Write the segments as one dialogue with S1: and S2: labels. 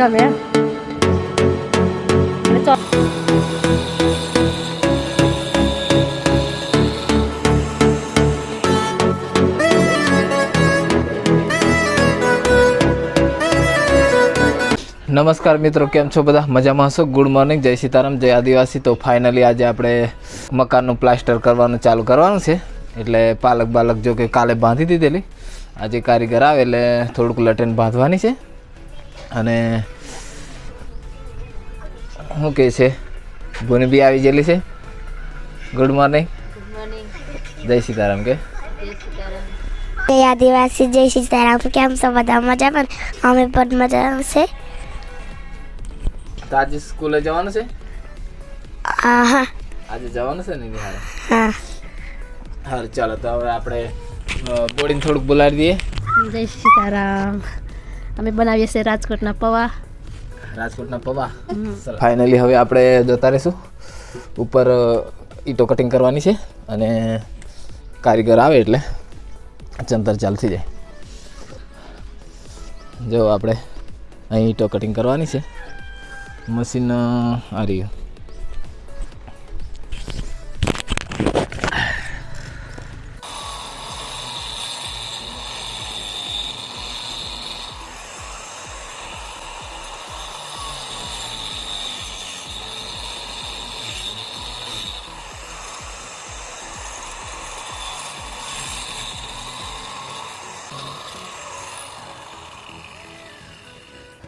S1: ગમે.
S2: નમસ્કાર મિત્રો, કેમ છો બધા? મજામાં હશો? ગુડ મોર્નિંગ, જય સીતારામ, જય આદિવાસી. તો ફાઇનલી આજે આપણે મકાનનું પ્લાસ્ટર કરવાનું ચાલુ કરવાનું છે. એટલે પાલક બાલક જો કે કાલે બાંધી દીધેલી, આજે કારીગર આવે એટલે થોડુંક લટેન બાંધવાની છે. અને શું કહે છે, ભૂની બી આવી ગયેલી છે. ગુડ મોર્નિંગ, જય સીતારામ. કે
S3: જય આદિવાસી, જય સીતારામ. કેમ છો બધા? મજામાં? અમે પણ મજામાં છે.
S2: તો આજે સ્કૂલે જવાનું છે?
S3: હા,
S2: આજે જવાનું છે ને નિહાળે?
S3: હા.
S2: હા, ચાલો તો હવે આપણે બોડીને થોડુંક બોલાવી દઈએ.
S1: જય સીતારામ. અમે બનાવીએ છીએ રાજકોટના પૌવા.
S2: રાજકોટના પૌવા. ફાઇનલી હવે આપણે જતા રહીશું ઉપર. ઈંટો કટિંગ કરવાની છે અને કારીગર આવે એટલે ચંતર ચાલુ થઈ જાય. જો આપણે અહીં ઈંટો કટિંગ કરવાની છે. મશીન આ રહ્યું.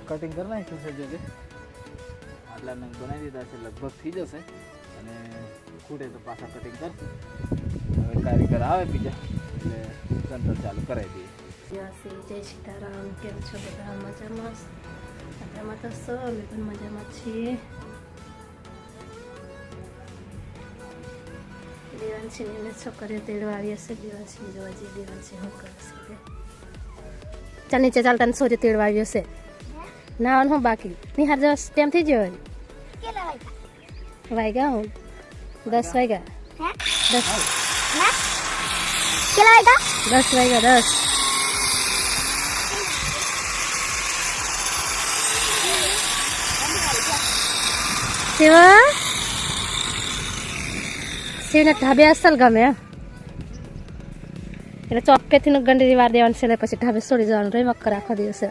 S2: કટિંગ કરી નાખ્યું છે. જો કે આટલા નંગ બનાવી દીધા છે, લગભગ થઈ જશે. અને ખૂટે તો પાછા કટિંગ કરશે. હવે કારીગર આવે બીજા એટલે ચંતર ચાલુ કરાવી દઈએ.
S1: જય સીતારામ. કેમ છો બધા? મજામાં? મજામાં તો છો, અમે પણ મજામાં છીએ. દેવાંશીને છોકરીઓ તેડવા આવી હશે. દેવાંશી જોવા જઈએ. દેવાંશી શું કરશે? ચાલ નીચે ચાલતા ને સોરી તેડવા આવી હશે. ના હું બાકી નિહાર જવા ટાઈમ થઈ ગયો. વાગ્યા હું 10 વાગ્યા. 10 વાગ્યા. 10 શિવને ઢાબે અસલ ગમે એટલે ચોક્કેથી ગંડરી વાર દેવાનું છે. પછી ઢાબે છોડી જવાનું રહી મક્કર આખો દિવસે.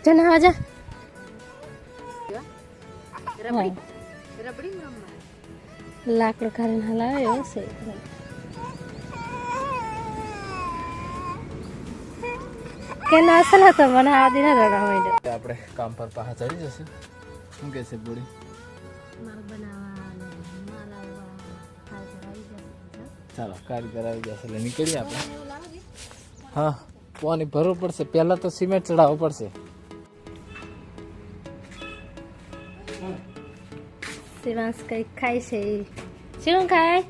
S1: જને આજા લાકડું કાઢીને હલાવે એવો છે. કે ના અસલ હતો મને આ દિન રડા હોય.
S2: આપણે કામ પર પાછા ચડી જશે. શું કહે છે બોડી? ચાલો કારીગર આવી જશે એટલે નીકળીએ આપણે. હા, પાણી ભરવું પડશે. પહેલા તો સિમેન્ટ ચડાવવું પડશે.
S1: શિવાંશ કઈ ખાય છે. શું ખાય?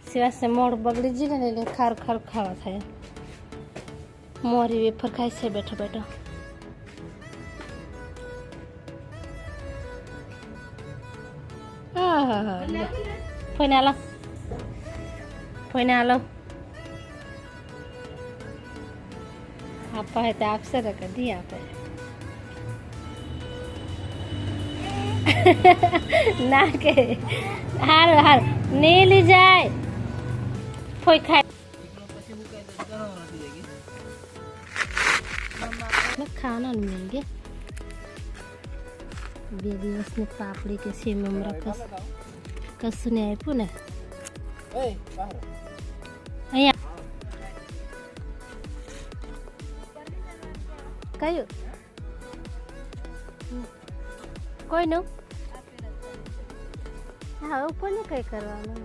S1: શિવાંશને મોઢ બગડી ગયું ને એટલે ખાર ખાવા થાય. મોરી વેફર ખાય છે બેઠો બેઠો. હા ફોઈને હાલો, ફોઈને હાલો. આપવા હોય તો આપશે ને કદી આપે. ના કે હાર હાર નીલી જાય ફોઈ ખાય. ખાના નહીં ગે 2 દિવસની પાપડી કે છે મમરા કશું નહીં આપ્યું ને. અહીંયા કયું કોઈનું? હા ઉપર ને કઈ કરવાનું.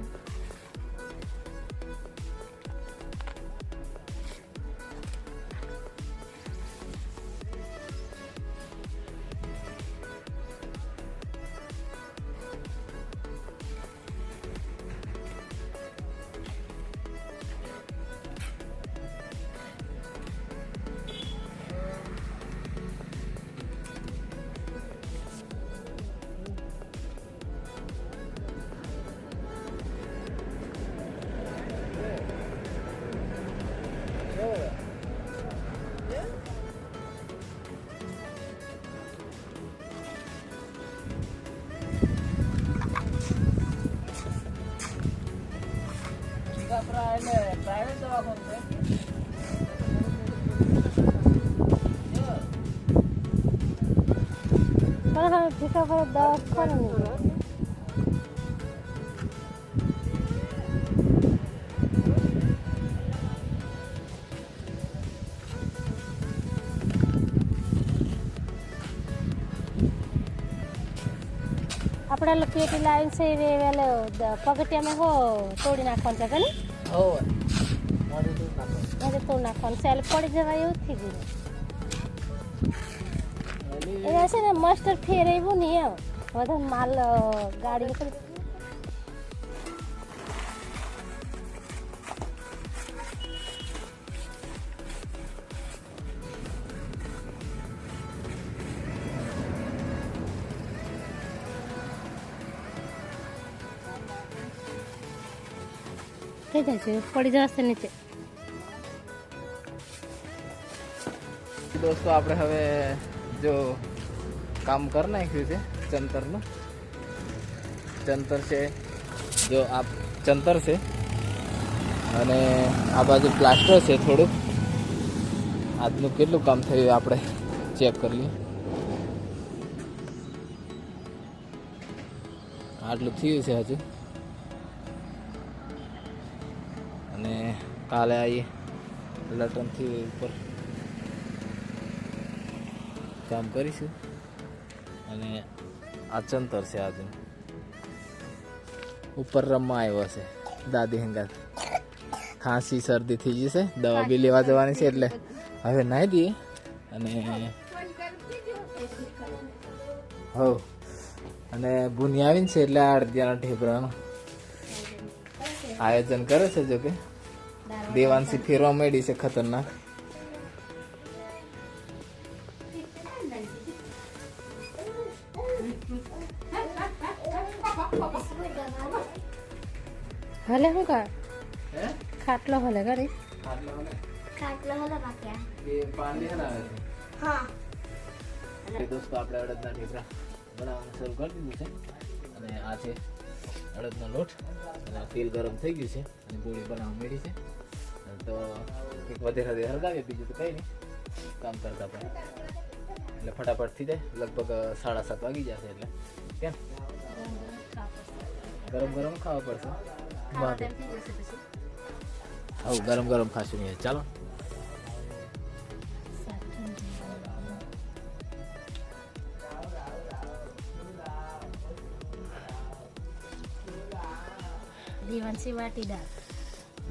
S2: છાપરા એટલે પ્રાઇવેટ દવાખાનું છે.
S1: પણ ભીખા પર દવા કોને નહીં આપણે પેટી લાવીને છે એ વેલે પગટિયામાં હો તોડી નાખવાનું છે કે નહીં
S2: હોવે મોઢું દૂર નાખો.
S1: આજે તોડી નાખવાનું છે એટલે પડી જવાય એવું થઈ ગયું એ છે ને માસ્ટર ફેર એવું નહીં એમ વધારે માલ ગાડી કરી થઈ જાય છે પડી જશે નીચે.
S2: દોસ્તો આપણે હવે જો કામ કરી નાખ્યું છે ચંતરનું. ચંતર છે જો આ ચંતર છે અને આ બાજુ પ્લાસ્ટર છે. થોડુંક આજનું કેટલું કામ થયું આપણે ચેક કરી લઈએ. આટલું થયું છે હજુ અને કાલે આવીએ લટનથી ઉપર કામ કરીશું. અને આ ચંતર છે આજુ ઉપર રમવા આવ્યો છે દાદી હંગાત. ખાંસી શરદી થઈ જશે દવા બી લેવા જવાની છે એટલે હવે નાહી દઈએ. અને હો અને ભૂની આવીને છે એટલે આ અડદિયાના ઢેબરાનું આયોજન કરે છે. જો કે દેવાંશી ફેરવા માંડી છે ખતરનાક.
S1: હલે શું કા ખાટલો હલે કરી
S3: ખાટલો હલો બાકી
S2: હા દોસ્તો આપણે અડદના ઢેબરા બનાવવાનું શરૂ કરી દીધું છે. અને આ છે અડદનો લોટ અને તેલ ગરમ થઈ ગયું છે અને ગોળી બનાવવા માંડી છે. તો એક વધે હળગાવીએ બીજું તો કંઈ નહીં કામ કરતા પણ એટલે ફટાફટ થઈ જાય. લગભગ 7:30 વાગી જશે એટલે કેમ ગરમ ગરમ ખાવા પડશે. હા ગરમ ગરમ ખાશું નહીં. ચાલો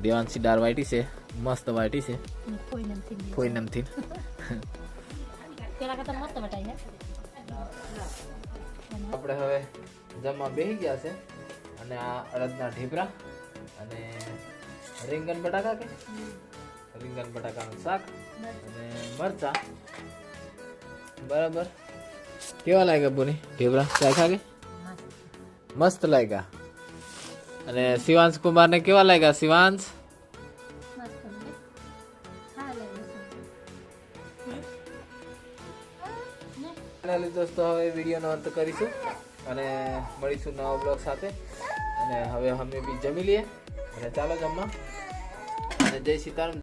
S2: દેવાંશી દાળ વાટી છે મસ્ત વાટી છે ફોઈનમથી. આપણે હવે જમવા બેસી ગયા છે અને આ અડદના ઢેબરા અને રીંગણ બટાકા કે રીંગણ બટાકાનું શાક અને મરચા. બરાબર કેવા લાગ્યા બોની ઢેબરા ચાખા કે મસ્ત લાગ્યા. અને શિવાંશ કુમારને કેવા લાગ્યા શિવાંશ? દોસ્તો હવે વિડીયોનો અંત કરીશું અને મળીશું નવા બ્લોગ સાથે. અને હવે અમે બી જમી લઈએ અને ચાલો જમવા. અને જય સીતારામ.